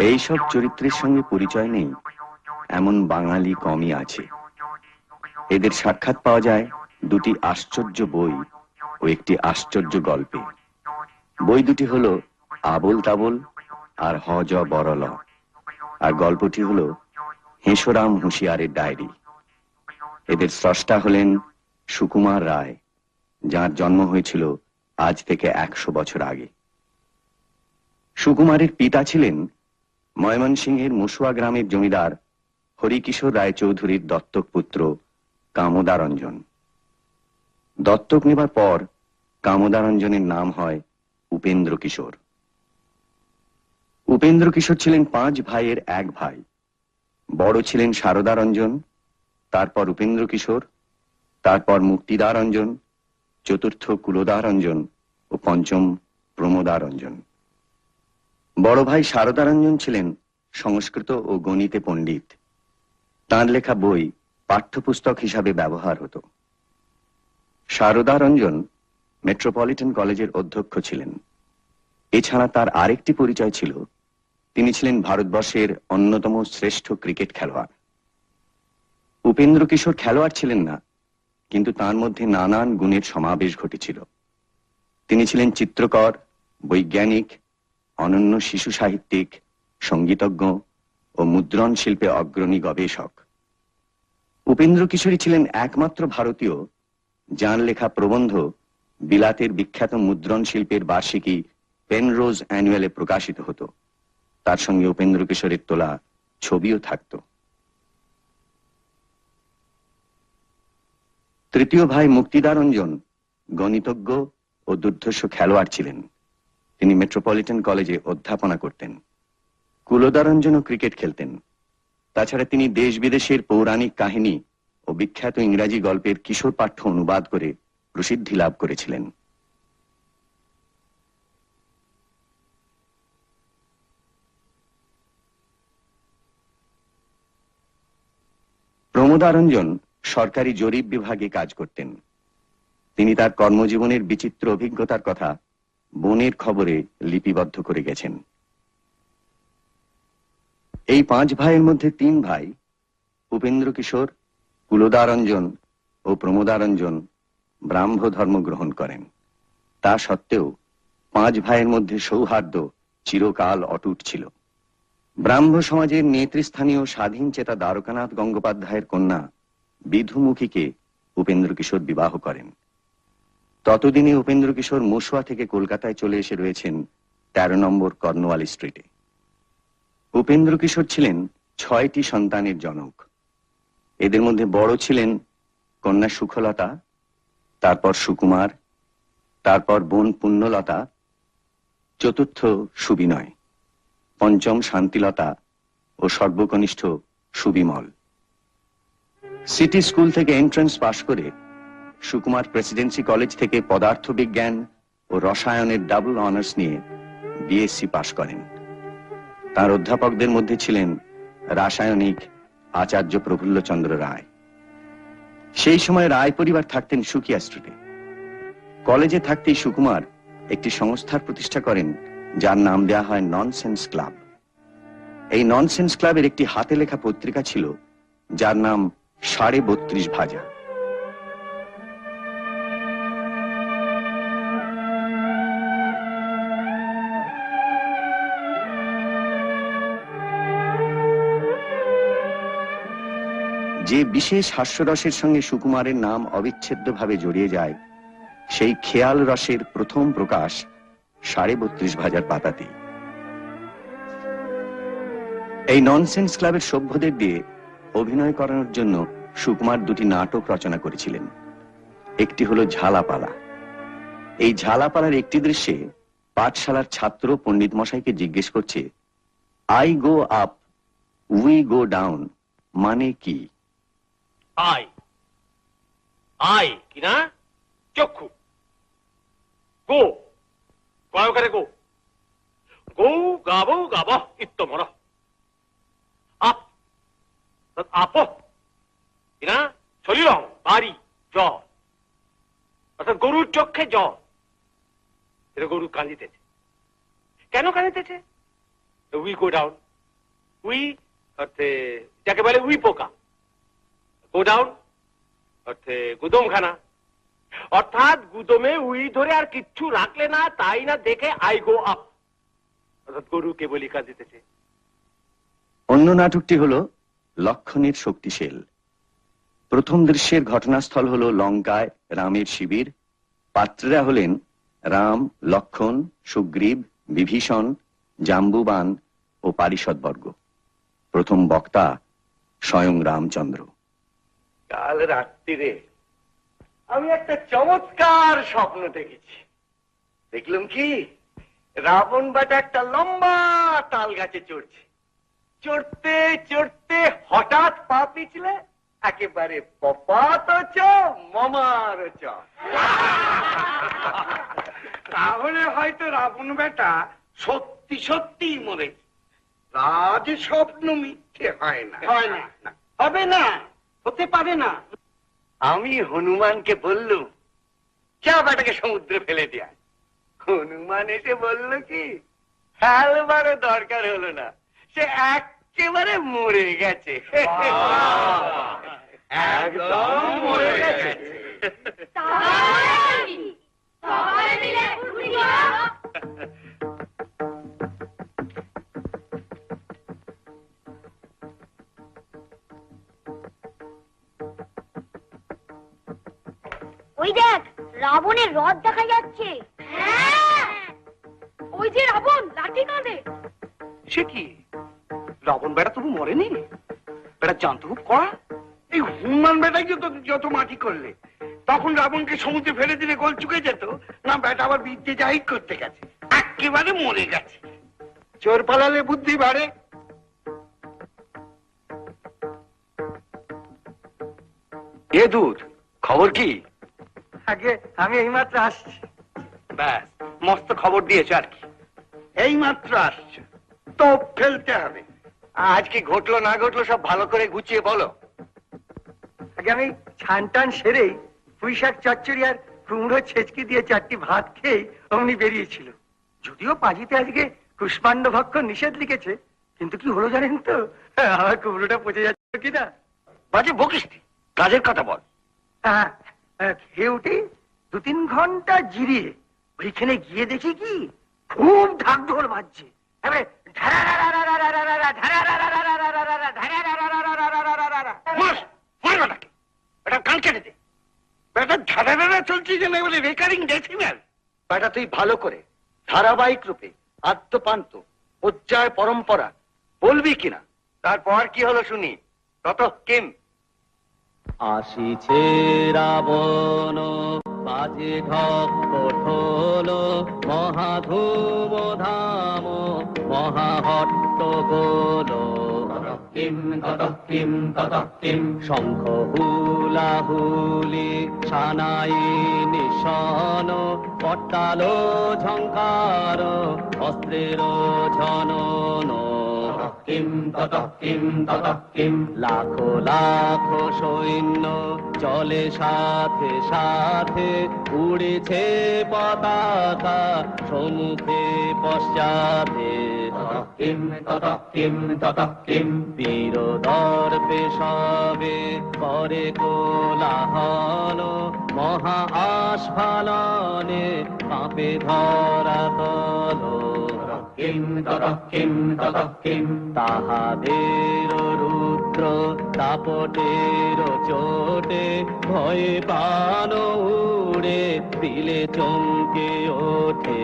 এইসব চরিত্রের সঙ্গে পরিচয় নেই এমন বাঙালি কমই আছে। এদের সাক্ষাৎ পাওয়া যায় দুটি আশ্চর্য বই ও একটি আশ্চর্য গল্পে। বই দুটি হলো আবোল তাবোল আর হজ বরল, আর গল্পটি হলো হেঁসরাম হুঁশিয়ারের ডায়েরি। এদের স্রষ্টা হলেন সুকুমার রায়, যার জন্ম হয়েছিল আজ থেকে 100 বছর আগে। সুকুমারের পিতা ছিলেন ময়মনসিংহের মুসুয়া গ্রামের জমিদার হরিকিশোর রায় চৌধুরীর দত্তক পুত্র কামদারঞ্জন। দত্তক নেবার পর কামদারঞ্জনের নাম হয় উপেন্দ্র কিশোর। উপেন্দ্র কিশোর ছিলেন 5 ভাইয়ের এক ভাই। বড় ছিলেন শারদারঞ্জন, তারপর উপেন্দ্র কিশোর, তারপর মুক্তিদারঞ্জন, চতুর্থ কুলদারঞ্জন ও পঞ্চম প্রমোদারঞ্জন। বড় ভাই শারদারঞ্জন ছিলেন সংস্কৃত ও গণিতে পণ্ডিত। তাঁর লেখা বই পাঠ্যপুস্তক হিসাবে ব্যবহার হতো। শারদারঞ্জন মেট্রোপলিটন কলেজের অধ্যক্ষ ছিলেন। এছাড়া তার আরেকটি পরিচয় ছিল, তিনি ছিলেন ভারতবর্ষের অন্যতম শ্রেষ্ঠ ক্রিকেট খেলোয়াড়। উপেন্দ্র কিশোর খেলোয়াড় ছিলেন না, কিন্তু তার মধ্যে নানান গুণের সমাবেশ ঘটেছিল। তিনি ছিলেন চিত্রকর, বৈজ্ঞানিক, অনন্য শিশু সাহিত্যিক, সঙ্গীতজ্ঞ ও মুদ্রণ শিল্পে অগ্রণী গবেষক। উপেন্দ্র কিশোরী ছিলেন একমাত্র ভারতীয় যার লেখা প্রবন্ধ বিলাতের বিখ্যাত মুদ্রণ শিল্পের বার্ষিকী পেনরোজ অ্যানুয়ালে প্রকাশিত হতো। তার সঙ্গে উপেন্দ্র কিশোরের তোলা ছবিও থাকত। তৃতীয় ভাই মুক্তিদারঞ্জন গণিতজ্ঞ ও দুর্ধর্ষ খেলোয়াড় ছিলেন। তিনি মেট্রোপলিটন কলেজে অধ্যাপনা করতেন। কুলদারঞ্জনও ক্রিকেট খেলতেন। তাছাড়া তিনি দেশ বিদেশের পৌরাণিক কাহিনী ও বিখ্যাত ইংরাজি গল্পের কিশোর পাঠ্য অনুবাদ করে প্রসিদ্ধি লাভ করেছিলেন। প্রমোদারঞ্জন সরকারি জরিপ বিভাগে কাজ করতেন। তিনি তার কর্মজীবনের বিচিত্র অভিজ্ঞতার কথা বনের খবরে লিপিবদ্ধ করে গেছেন। এই 5 ভাইয়ের মধ্যে 3 ভাই উপেন্দ্র কিশোর, কুলদারঞ্জন ও প্রমোদারঞ্জন ব্রাহ্ম ধর্ম গ্রহণ করেন। তা সত্ত্বেও 5 ভাইয়ের মধ্যে সৌহার্দ্য চিরকাল অটুট ছিল। ব্রাহ্ম সমাজের নেতৃস্থানীয় স্বাধীন চেতা দ্বারকানাথ গঙ্গোপাধ্যায়ের কন্যা বিধুমুখীকে উপেন্দ্র কিশোর বিবাহ করেন। ততদিনে উপেন্দ্র কিশোর মুসুয়া থেকে কলকাতায় চলে এসে রয়েছেন 13 নম্বর কর্নওয়ালি স্ট্রিটে। উপেন্দ্র কিশোর ছিলেন 6টি সন্তানের জনক। এদের মধ্যে বড় ছিলেন কন্যা সুখলতা, তারপর সুকুমার, তারপর বোন পুণ্যলতা, চতুর্থ সুবিনয়, পঞ্চম শান্তিলতা ও সর্বকনিষ্ঠ সুবিমল। সিটি স্কুল থেকে এন্ট্রান্স পাশ করে সুকুমার প্রেসিডেন্সি কলেজ থেকে পদার্থবিজ্ঞান ও রসায়নের ডাবল অনার্স নিয়ে বিএসসি পাশ করেন। তার অধ্যাপকদের মধ্যে ছিলেন রাসায়নিক আচার্য প্রফুল্লচন্দ্র রায়। সেই সময় রায় পরিবার থাকতেন সুকিয়া স্ট্রিটে। কলেজে থাকতেই সুকুমার একটি সংস্থার প্রতিষ্ঠা করেন, যার নাম দেয়া হয় ননসেন্স ক্লাব। এই ননসেন্স ক্লাবের একটি হাতে লেখা পত্রিকা ছিল, যার নাম 32.5 ভাজা। যে বিশেষ হাস্যরসের সঙ্গে সুকুমারের নাম অবিচ্ছেদ্যভাবে জড়িয়ে যায়, সেই খেয়াল রসের প্রথম প্রকাশ 32.5 ভাজার পাতাতে। এই ননসেন্স ক্লাবের সভ্যদের দিয়ে অভিনয় করানোর জন্য সুকুমার 2টি নাটক রচনা করেছিলেন। একটি হলো ঝালাপালা। এই ঝালাপালার একটি দৃশ্যে পাঠশালার ছাত্র পণ্ডিত মশাইকে জিজ্ঞেস করছে, I go up we go down মানে কি? আই আই কি না চক্ষু, গো গো গৌ গাবো গাব ইত্যমর আপ আপ কিনা শরীরং বাড়ি জল অর্থাৎ গরুর চক্ষে জল। এটা গরু কাঁদিতেছে। কেন কাঁদিতেছে? We go down. উই অর্থে যাকে বলে উই পোকা, গো ডাউন অর্থে গুদমখানা, অর্থাৎ গুদমে উই ধরে আর কিচ্ছু রাখলে না, তাই না দেখে আই গো আপ, অর্থাৎ গরু কেবলই কাঁদিতেছে। অন্য নাটকটি হল লক্ষণের শক্তিশীল। প্রথম দৃশ্যের ঘটনাস্থল হল লঙ্কায় রামের শিবির। পাত্ররা হলেন রাম, লক্ষণ, সুগ্রীব, বিভীষণ, জাম্বুবান ও পারিষদবর্গ। প্রথম বক্তা স্বয়ং রামচন্দ্র। কাল রাত্রিরে আমি একটা চমৎকার স্বপ্ন দেখেছি। দেখলাম কি, রাবণ বেটা একটা লম্বা তাল গাছে চড়ছে। চড়তে চড়তে হঠাৎ পা পিছলে একেবারে পপাত চ মমার চ। তাহলে হয়তো রাবণ বেটা সত্যি সত্যি মরেছে। রাজ স্বপ্ন মিথ্যে হয় না। হয় না, হবে না, হতে পারে না। আমি হনুমানকে বললুম, চা বেটাকে সমুদ্রে ফেলে দেয়া। হনুমান এসে বলল কি, ফেলবারও দরকার হলো না, সে একেবারে মরে গেছে। একদম মরে গেছে। ওই দেখ, রাবণের রথ দেখা যাচ্ছে। ওই যে রাবণ লাঠি কাঁধে। সে কি, রাবণ বেটা তবু মরেনি? বেটা জানতো খুব কড়া। এই হনুমান বেটাই যত মাটি করলে, তখন রাবণকে সমুদ্রে ফেলে দিলে গোল চুকে যেত না। বেটা আবার বিদ্যে জাহির করতে গেছে, একেবারে মরে গেছে। চোর পালালে বুদ্ধি বাড়ে। এ দূর খবর কি? আগে আমি এইমাত্র আসছি। ব্যাস, মস্ত খবর দিয়েছ আর কি। এইমাত্র আসছে, তো ফেলতে হবে। আজ কি ঘটলো না ঘটলো সব ভালো করে গুছিয়ে বলো। আগে আমি ছান টান সেরেই পুঁইশাক চচ্চড়ি আর কুমড়ো ছেচকি দিয়ে 4টি ভাত খেয়ে অমনি বেরিয়েছিল। যদিও পাঁজিতে আজকে কুষ্মাণ্ড ভক্ষণ নিষেধ লিখেছে, কিন্তু কি হলো জানেন তো, আমার কুমড়োটা পচে যাচ্ছে কিনা। বাজে বকিস, কাজের কথা বল। খেয়ে উঠে 2-3 ঘন্টা জিরিয়ে ওইখানে গিয়ে দেখি কি খুব ঢাক ঢোল বাজছে। কান কেটে দে। বেটা ধারা চলছে যেন বলে রেকারিং ডেসিমেল। বেটা তুই ভালো করে ধারাবাহিক রূপে আত্মপান্ত পর্যায় পরম্পরা বলবি কিনা। তারপর কি হলো শুনি। তত কিম আসিছে রাবণ বাজে ঢক ঢোল, মহাধূম ধাম মহাহট্টগোল। কিম ততঃ কিম ততঃ কিম, শঙ্খ হুলাহুলি সানাই নিশান, পট্টাল ঝঙ্কার অস্ত্রের ঝনন। কিম ততঃ কিম ততঃ কিম, লাখো লাখো সৈন্য চলে সাথে সাথে, উড়েছে পতাকা সম্মুখে পশ্চাতে। কিম ততঃ কিম ততঃ কিম, বীর দর্পে সবে করে কোলাহল, মহা আস্ফালনে কাঁপে ধরাতল। কিম ততঃ কিম ততঃ কিম, তাহাদের রুদ্র দাপটের চোটে ভয়ে প্রাণ উড়ে দিলে চমকে ওঠে।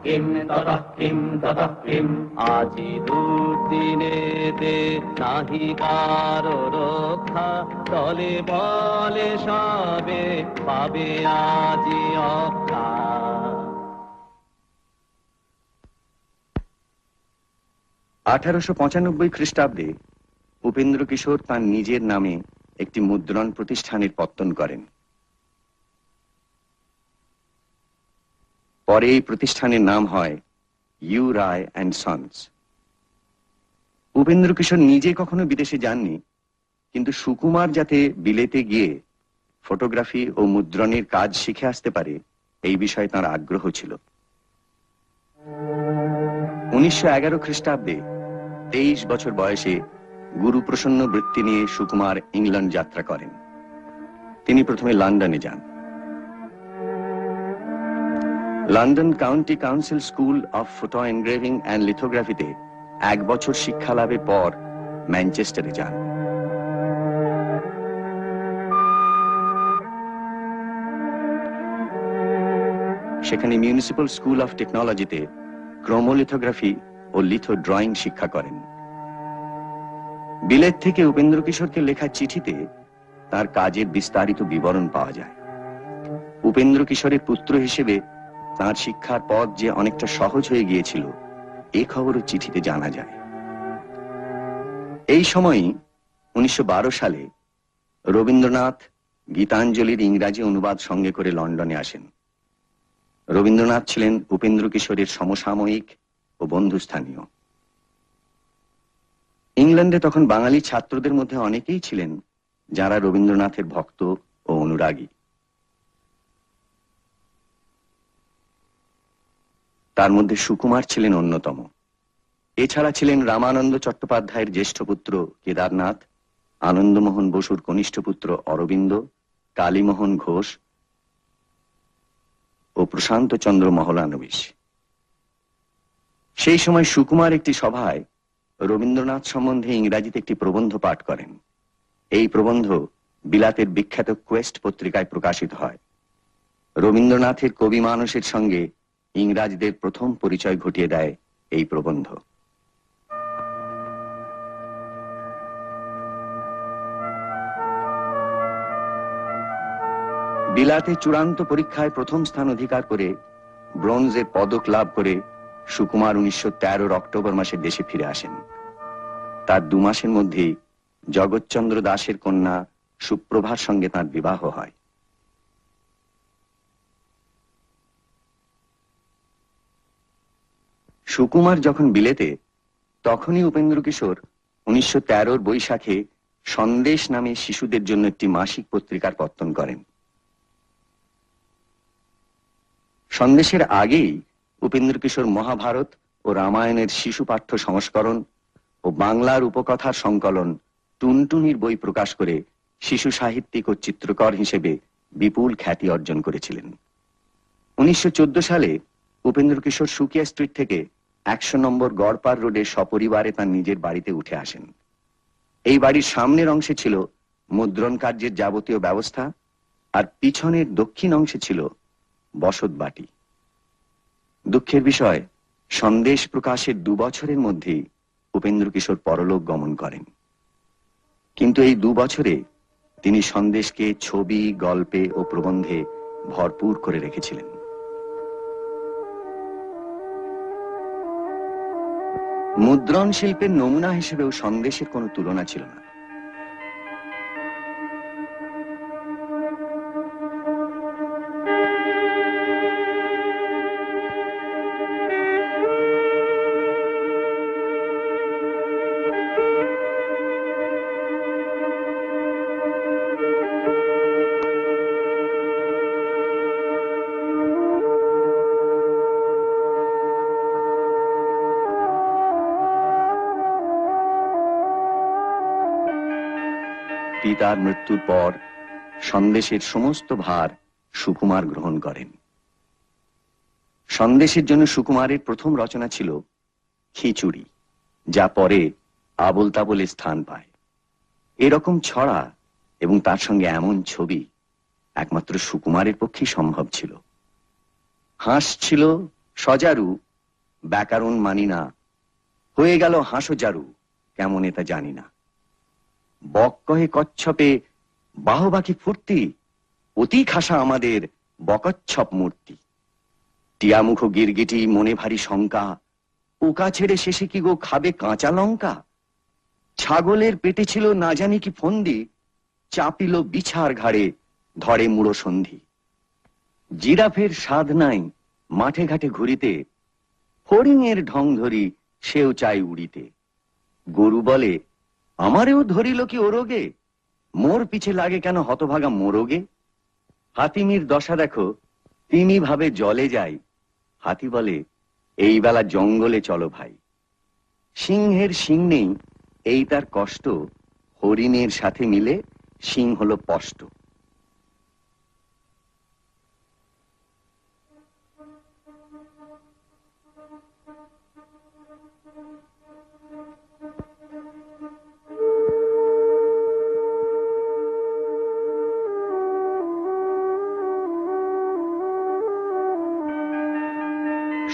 কিম ততঃ কিম ততঃ কিম, আজি দুর্দিনেতে নাহি কারো রক্ষা, তলে বলে সবে পাবে আজি অক্ষা। 1895 খ্রিস্টাব্দে উপেন্দ্র কিশোর তার নিজের নামে একটি মুদ্রণ প্রতিষ্ঠানের পত্তন করেন। পরে এই প্রতিষ্ঠানের নাম হয় U Ray and Sons. Upendra Kishore নিজে কখনো বিদেশে যাননি, কিন্তু সুকুমার যাতে বিলেতে গিয়ে ফটোগ্রাফি ও মুদ্রণের কাজ শিখে আসতে পারে এই বিষয়ে তার আগ্রহ ছিল। 1911 খ্রিস্টাব্দে 23 বছর বয়সে গুরুপ্রসন্ন বৃত্তি নিয়ে সুকুমার ইংল্যান্ড যাত্রা করেন। তিনি প্রথমে লন্ডনে যান। London County Council School of Photo Engraving and লিথোগ্রাফিতে 1 বছর শিক্ষা লাভের পর ম্যানচেস্টারে যান। সেখানে মিউনিসিপ্যাল স্কুল অফ টেকনোলজিতে ক্রোমোলিথোগ্রাফি ও লিথো ড্রয়িং শিক্ষা করেন। বিলেত থেকে উপেন্দ্র কিশোরকে লেখা চিঠিতে তার কাজের বিস্তারিত বিবরণ পাওয়া যায়। উপেন্দ্র কিশোরের পুত্র হিসেবে তার শিক্ষার পথ যে অনেকটা সহজ হয়ে গিয়েছিল এ খবরও চিঠিতে জানা যায়। এই সময়ই 1912 সালে রবীন্দ্রনাথ গীতাঞ্জলির ইংরাজি অনুবাদ সঙ্গে করে লন্ডনে আসেন। রবীন্দ্রনাথ ছিলেন উপেন্দ্র কিশোরের সমসাময়িক ও বন্ধুস্থানীয়। ইংল্যান্ডে তখন বাঙালি ছাত্রদের মধ্যে অনেকেই ছিলেন যারা রবীন্দ্রনাথের ভক্ত ও অনুরাগী। তার মধ্যে সুকুমার ছিলেন অন্যতম। এছাড়া ছিলেন রামানন্দ চট্টোপাধ্যায়ের জ্যেষ্ঠ পুত্র কেদারনাথ, আনন্দমোহন বসুর কনিষ্ঠ পুত্র অরবিন্দ, কালীমোহন ঘোষ ও প্রশান্ত চন্দ্র মহলানবিশ। সেই সময় সুকুমার একটি সভায় রবীন্দ্রনাথ সম্বন্ধে ইংরাজিতে একটি প্রবন্ধ পাঠ করেন। এই প্রবন্ধ বিলাতের বিখ্যাত কোয়েস্ট পত্রিকায় প্রকাশিত হয়। রবীন্দ্রনাথের কবি মানসের সঙ্গে ইংরাজদের প্রথম পরিচয় ঘটিয়ে দেয় এই প্রবন্ধ। বিলাতে চূড়ান্ত পরীক্ষায় প্রথম স্থান অধিকার করে ব্রোঞ্জের পদক লাভ করে সুকুমার 1913 অক্টোবর মাসে দেশে ফিরে আসেন। তার 2 মাসের মধ্যেই জগৎচন্দ্র দাসের কন্যা সুপ্রভার সঙ্গে তার বিবাহ হয়। সুকুমার যখন বিলেতে, তখনই উপেন্দ্র কিশোর 1913 বৈশাখে সন্দেশ নামে শিশুদের জন্য একটি মাসিক পত্রিকার পত্তন করেন। সন্দেশের আগেই উপেন্দ্র কিশোর মহাভারত ও রামায়ণের শিশু পাঠ্য সংস্করণ ও বাংলার উপকথার সংকলন টুনটুনির বই প্রকাশ করে শিশু সাহিত্যিক ও চিত্রকর হিসেবে বিপুল খ্যাতি অর্জন করেছিলেন। 1914 সালে উপেন্দ্র কিশোর সুকিয়া স্ট্রিট থেকে 100 নম্বর গড়পার রোডে সপরিবারে তার নিজের বাড়িতে উঠে আসেন। এই বাড়ির সামনের অংশে ছিল মুদ্রণ কার্যের যাবতীয় ব্যবস্থা, আর পিছনের দক্ষিণ অংশে ছিল বসত বাটি। দুঃখের বিষয়, সন্দেশ প্রকাশের 2 বছরের মধ্যেই উপেন্দ্র কিশোর পরলোক গমন করেন। কিন্তু এই 2 বছরে তিনি সন্দেশকে ছবি, গল্পে ও প্রবন্ধে ভরপুর করে রেখেছিলেন। মুদ্রণ শিল্পের নমুনা হিসেবেও সন্দেশের কোনো তুলনা ছিল না। পিতার মৃত্যুর পর সন্দেশের সমস্ত ভার সুকুমার গ্রহণ করেন। সন্দেশের জন্য সুকুমারের প্রথম রচনা ছিল খিচুড়ি, যা পরে আবোল তাবোলে স্থান পায়। এরকম ছড়া এবং তার সঙ্গে এমন ছবি একমাত্র সুকুমারের পক্ষেই সম্ভব ছিল। হাঁস ছিল সজারু, ব্যাকরণ মানি না, হয়ে গেল হাঁসজারু, কেমন এটা জানি না। বক কহে কচ্ছপে বাহবাকি ফুর্তি, অতি খাসা আমাদের বকচ্ছপ মূর্তি। টিয়ামুখ গিরগিটি মনে ভারী শঙ্কা, পোকা ছেড়ে শেষে কি গো খাবে কাঁচা লঙ্কা। ছাগলের পেটে ছিল না জানি কি ফন্দি, চাপিল বিছার ঘাড়ে ধরে মুড়ো সন্ধি। জিরাফের স্বাদ নাই মাঠে ঘাটে ঘুরিতে, হরিণের ঢং ধরি সেও চাই উড়িতে। গরু বলে, আমারেও ধরিল কি ওরোগে, মোর পিছে লাগে কেন হতভাগা মোরগে। হাতিমির দশা দেখো, তিনি ভাবে জলে যাই, হাতি বলে, এই বেলা জঙ্গলে চলো ভাই। সিংহের শিং নেই, এই তার কষ্ট, হরিণের সাথে মিলে সিং হলো স্পষ্ট।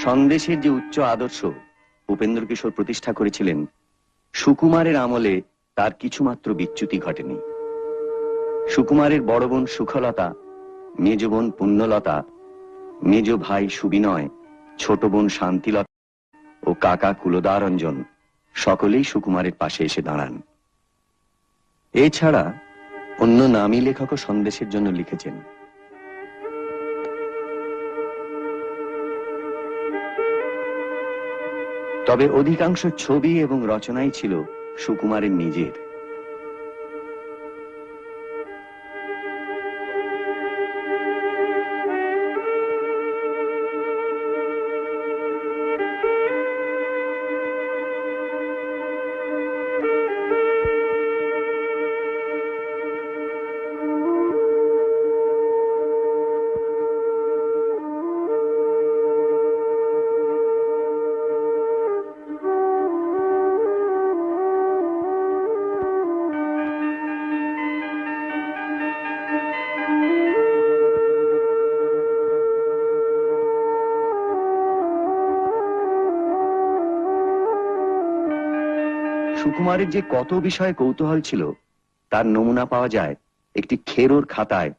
সন্দেশের যে উচ্চ আদর্শ উপেন্দ্র কিশোর প্রতিষ্ঠা করেছিলেন, সুকুমারের আমলে তার কিছুমাত্র বিচ্যুতি ঘটেনি। সুকুমারের বড় বোন সুখলতা, মেজ বোন পুণ্যলতা, মেজ ভাই সুবিনয়, ছোট বোন শান্তিলতা ও কাকা কুলদারঞ্জন সকলেই সুকুমারের পাশে এসে দাঁড়ান। এছাড়া অন্য নামী লেখকও সন্দেশের জন্য লিখেছেন। তবে অধিকাংশ ছবি এবং রচনাই ছিল সুকুমারের নিজের। সুকুমারের যে কত বিষয়ে কৌতূহল ছিল তার নমুনা পাওয়া যায় একটি খেরোর খাতায়,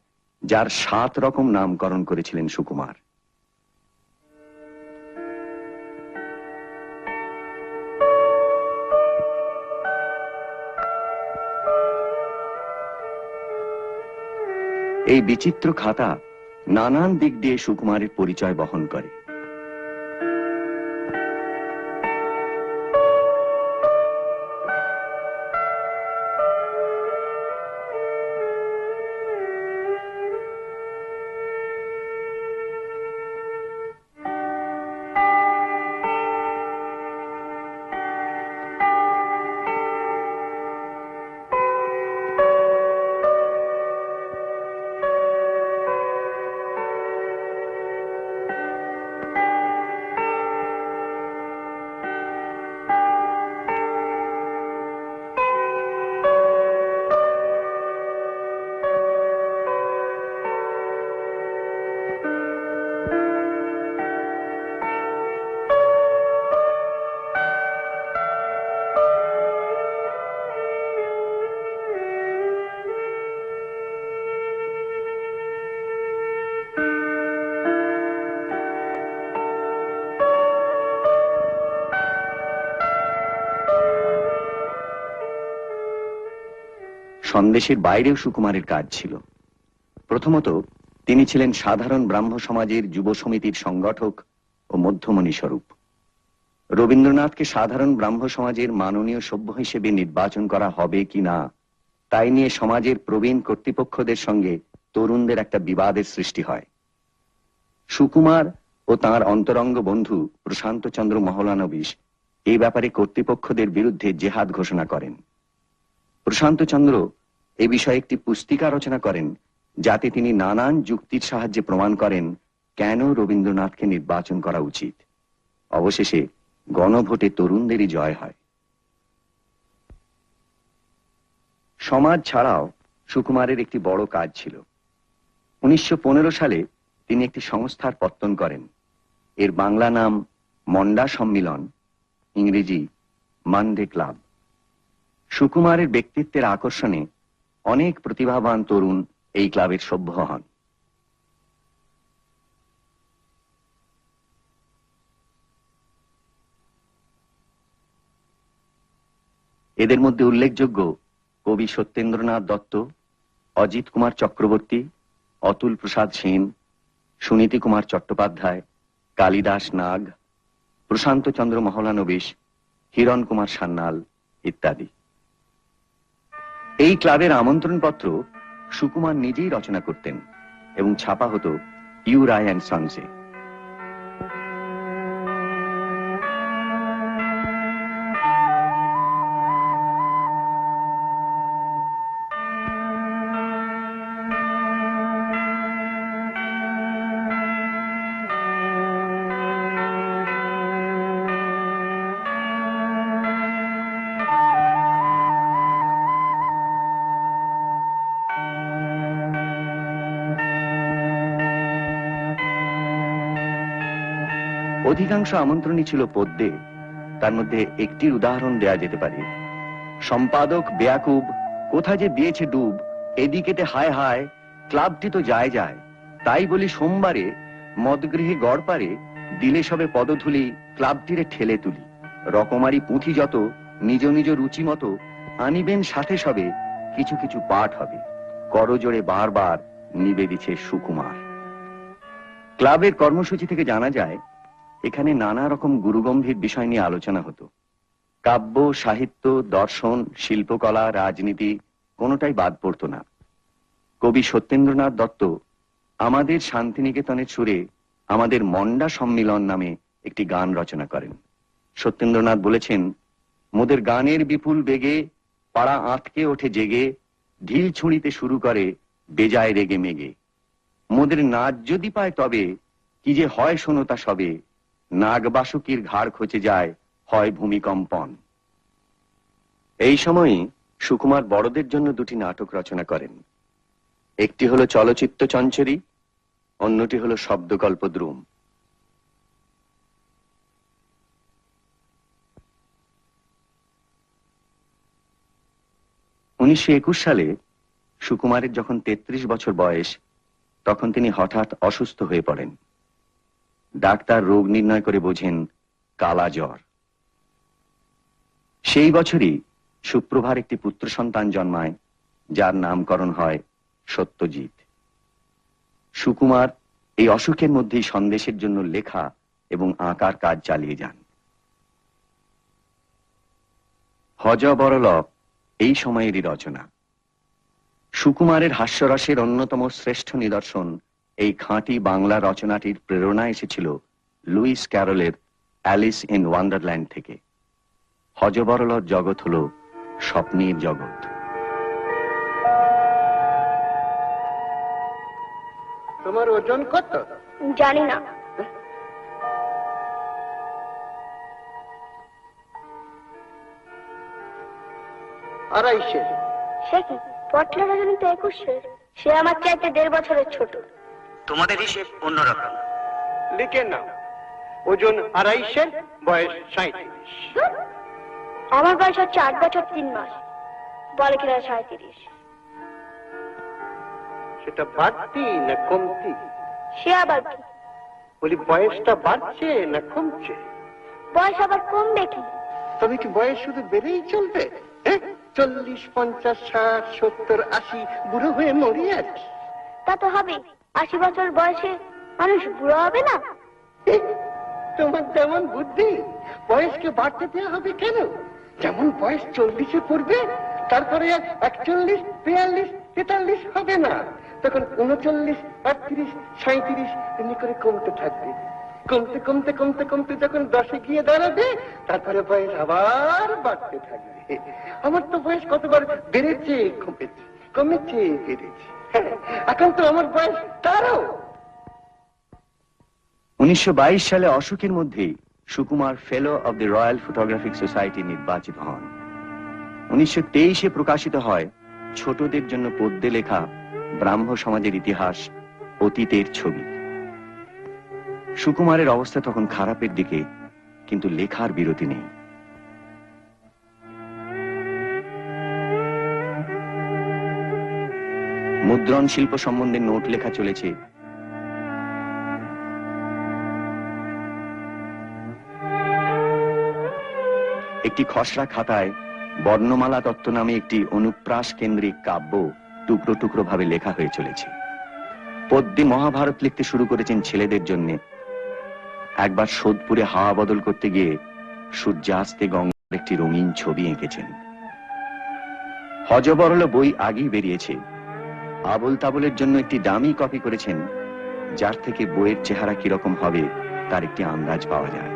যার 7 রকম নামকরণ করেছিলেন সুকুমার। এই বিচিত্র খাতা নানান দিক দিয়ে সুকুমারের পরিচয় বহন করে। সন্দেশের বাইরেও সুকুমারের কাজ ছিল। প্রথমত, তিনি ছিলেন সাধারণ ব্রাহ্ম সমাজের যুব সমিতির সংগঠক ও মধ্যমণি স্বরূপ। রবীন্দ্রনাথকে সাধারণ ব্রাহ্ম সমাজের মাননীয় সভ্য হিসেবে নির্বাচন করা হবে কি না, তাই নিয়ে সমাজের প্রবীণ কর্তৃপক্ষদের সঙ্গে তরুণদের একটা বিবাদের সৃষ্টি হয়। সুকুমার ও তাঁর অন্তরঙ্গ বন্ধু প্রশান্ত চন্দ্র মহলানবিশ এই ব্যাপারে কর্তৃপক্ষদের বিরুদ্ধে জেহাদ ঘোষণা করেন। প্রশান্ত চন্দ্র এ বিষয়ে একটি পুস্তিকা রচনা করেন, যাতে তিনি নানান যুক্তির সাহায্যে প্রমাণ করেন কেন রবীন্দ্রনাথকে নির্বাচন করা উচিত। অবশেষে গণভোটে তরুণদেরই জয় হয়। সমাজ ছাড়াও সুকুমারের একটি বড় কাজ ছিল। 1915 সালে তিনি একটি সংস্থার পত্তন করেন। এর বাংলা নাম মন্ডা সম্মিলন, ইংরেজি মানডে ক্লাব। সুকুমারের ব্যক্তিত্বের আকর্ষণে অনেক প্রতিভাবান তরুণ এই ক্লাবের সভ্য হন। এদের মধ্যে উল্লেখযোগ্য কবি সত্যেন্দ্রনাথ দত্ত, অজিত কুমার চক্রবর্তী, অতুল প্রসাদ সেন, সুনীতি কুমার চট্টোপাধ্যায়, কালিদাস নাগ, প্রশান্ত চন্দ্র মহলানবিশ, হিরণ কুমার সান্যাল ইত্যাদি। এই ক্লাবের আমন্ত্রণপত্র সুকুমার নিজেই রচনা করতেন এবং ছাপা হতো ইউ রায় অ্যান্ড সন্সে। অধিকাংশ আমন্ত্রণই ছিল পদ্যে। তার মধ্যে একটির উদাহরণ দেয়া যেতে পারে। সম্পাদক বেয়াকুব, কোথা যে দিয়েছে ডুব, এদিকেতে হায় হায়, ক্লাবটি তো যায় যায়। তাই বলি সোমবারে মদগৃহে গড় পারে, দিলে সবে পদধূলি, ক্লাবটিরে ঠেলে তুলি। রকমারি পুঁথি যত নিজ নিজ রুচি মতো আনিবেন সাথে সবে, কিছু কিছু পাঠ হবে। করজোড়ে বারবার নিবেদিছে সুকুমার। ক্লাবের কর্মসূচি থেকে জানা যায় এখানে নানা রকম গুরুগম্ভীর বিষয় নিয়ে আলোচনা হতো। কাব্য, সাহিত্য, দর্শন, শিল্পকলা, রাজনীতি কোনোটাই বাদ পড়তো না। কবি সত্যেন্দ্রনাথ দত্ত আমাদের শান্তিনিকেতনের সুরে আমাদের মন্ডা সম্মিলন নামে একটি গান রচনা করেন। সত্যেন্দ্রনাথ বলেছেন, মোদের গানের বিপুল বেগে পাড়া আঁতকে ওঠে জেগে, ঢিল ছুঁড়িতে শুরু করে বেজায় রেগে মেগে। মোদের নাচ যদি পায় তবে কি যে হয় শোনো তা সবে, নাগবাসুকির ঘাড় খচে যায় হয় ভূমিকম্পন। এই সময়ই সুকুমার বড়দের জন্য দুটি নাটক রচনা করেন। একটি হলো চলচ্চিত্র চঞ্চরী, অন্যটি হলো শব্দকল্প দ্রুম। 1921 সালে সুকুমারের যখন 33 বছর বয়স, তখন তিনি হঠাৎ অসুস্থ হয়ে পড়েন। ডাক্তার রোগ নির্ণয় করে বোঝেন কালা জ্বর। সেই বছরই সুপ্রভার একটি পুত্র সন্তান জন্মায়, যার নামকরণ হয় সত্যজিৎ। সুকুমার এই অসুখের মধ্যেই সন্দেশের জন্য লেখা এবং আঁকার কাজ চালিয়ে যান। হযবরল এই সময়েরই রচনা। সুকুমারের হাস্যরসের অন্যতম শ্রেষ্ঠ নিদর্শন এই খাঁটি বাংলা রচনাটির প্রেরণা এসেছিল লুইস ক্যারলের অ্যালিস ইন ওয়ান্ডারল্যান্ড থেকে। হযবরলর জগৎ হল স্বপ্নের জগৎ। তোমার ওজন কত? জানি না। আড়াইশে। সে কি, পটলা রজনী তো 21। সে আমার চাইতে 1.5 বছরের ছোট। তোমাদের হিসেব অন্যরকম। লিখে নাও, ওজন আড়াইশে, বয়স 37। আমার বয়স হচ্ছে 8 বছর 3 মাস। বলে কিনা 37। সেটা বাড়তি না কমতি? সে আবার কি? বলি বয়সটা বাড়ছে না কমছে? বয়স আবার কমবে কি? তবে কি বয়স শুধু বেড়েই চলবে? 40, 50, 60, 70, 80 বুড়ো হয়ে মরি আর কি। তা তো হবে। 80 বছর বয়সে মানুষ বুড়ো হবে না? তোমার যেমন বুদ্ধি, বয়সকে বাড়তে দেওয়া হবে কেন? যেমন বয়স 40-এ পড়বে, তারপরে 41, 42, 43 হবে না, তখন 39, 38, 37 এমনি করে কমতে থাকবে। কমতে কমতে কমতে কমতে যখন 10-এ গিয়ে দাঁড়াবে, তারপরে বয়স আবার বাড়তে থাকবে। আমার তো বয়স কতবার বেড়েছে, কমেছে, কমেছে, বেড়েছে। এখন তো আমার বয়স তারও। 1922 সালে অশোকের মধ্যেই সুকুমার ফেলো of the royal photographic society নির্বাচিত হন। 1923-এ প্রকাশিত হয় ছোটদের জন্য পদ্যে লেখা ব্রাহ্ম সমাজের ইতিহাস, অতীতের ছবি। সুকুমারের অবস্থা তখন খারাপের দিকে, কিন্তু লেখার বিরতি নেই। মুদ্রণ শিল্প সম্বন্ধে নোট লেখা চলেছে। একটি খসড়া খাতায় বর্ণমালা তত্ত্ব নামে একটি অনুপ্রাস কেন্দ্রিক কাব্য টুকরো টুকরো ভাবে লেখা হয়ে চলেছে। পদ্যে মহাভারত লিখতে শুরু করেছেন ছেলেদের জন্য। একবার সোদপুরে হাওয়া বদল করতে গিয়ে সূর্যাস্তে গঙ্গার একটি রঙিন ছবি এঁকেছেন। হজবরল বই আগেই বেরিয়েছে। আবোল তাবোলের জন্য একটি দামি কপি করেছেন, যার থেকে বইয়ের চেহারা কিরকম হবে তার একটি আন্দাজ পাওয়া যায়।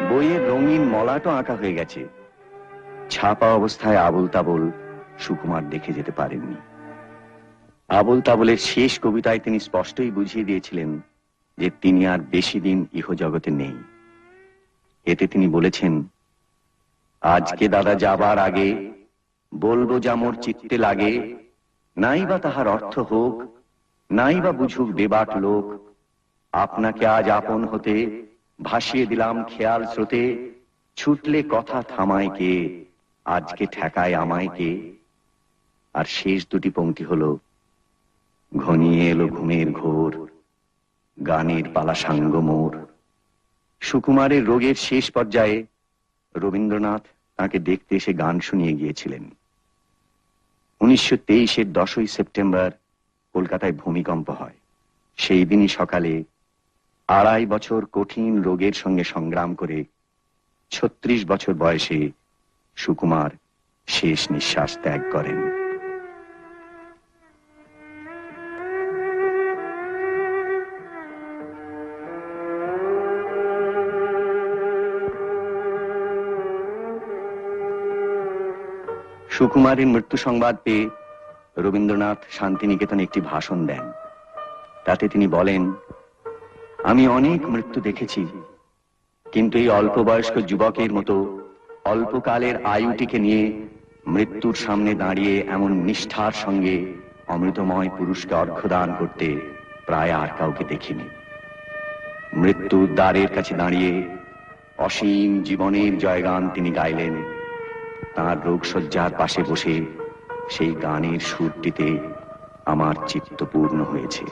বইয়ের রঙিন মলাটও আঁকা হয়ে গেছে। ছাপা অবস্থায় আবোল তাবোল সুকুমার দেখে যেতে পারেননি। আবোল তাবোলের শেষ কবিতায় তিনি স্পষ্টই বুঝিয়ে দিয়েছিলেন যে তিনি আর বেশি দিন ইহজগতে নেই। এতে তিনি বলেছেন, আজকে দাদা যাবার আগে বলবো যা মোর চিত্তে লাগে, নাই বা তাহার অর্থ হোক, নাই বা বুঝুক বেবাক লোক, আপনাকে আজ আপন হতে ভাসিয়ে দিলাম খেয়াল স্রোতে, ছুটলে কথা থামায় কে, আজকে ঠেকায় আমায় কে। আর শেষ দুটি পংক্তি হলো, ঘনিয়ে এলো ঘুমের ঘোর, গানের পালা সাঙ্গ মোর। সুকুমারের রোগের শেষ পর্যায়ে রবীন্দ্রনাথ তাকে দেখতে এসে গান শুনিয়ে গিয়েছিলেন। 1923-এর 10ই সেপ্টেম্বর কলকাতায় ভূমিকম্প হয়। সেই দিনই সকালে 2.5 বছর কঠিন রোগের সঙ্গে সংগ্রাম করে 36 বছর বয়সে সুকুমার শেষ নিঃশ্বাস ত্যাগ করেন। সুকুমারের মৃত্যু সংবাদ পেয়ে রবীন্দ্রনাথ শান্তিনিকেতনে একটি ভাষণ দেন। তাতে তিনি বলেন, আমি অনেক মৃত্যু দেখেছি, কিন্তু এই অল্প বয়স্ক যুবকের মতো অল্পকালের আয়ুটিকে নিয়ে মৃত্যুর সামনে দাঁড়িয়ে এমন নিষ্ঠার সঙ্গে অমৃতময় পুরুষকে অর্ঘ্যদান করতে প্রায় আর কাউকে দেখিনি। মৃত্যুর দ্বারের কাছে দাঁড়িয়ে অসীম জীবনের জয়গান তিনি গাইলেন। তাঁর রোগশয্যার পাশে বসে সেই গানের সুরটিতে আমার চিত্ত পূর্ণ হয়েছে।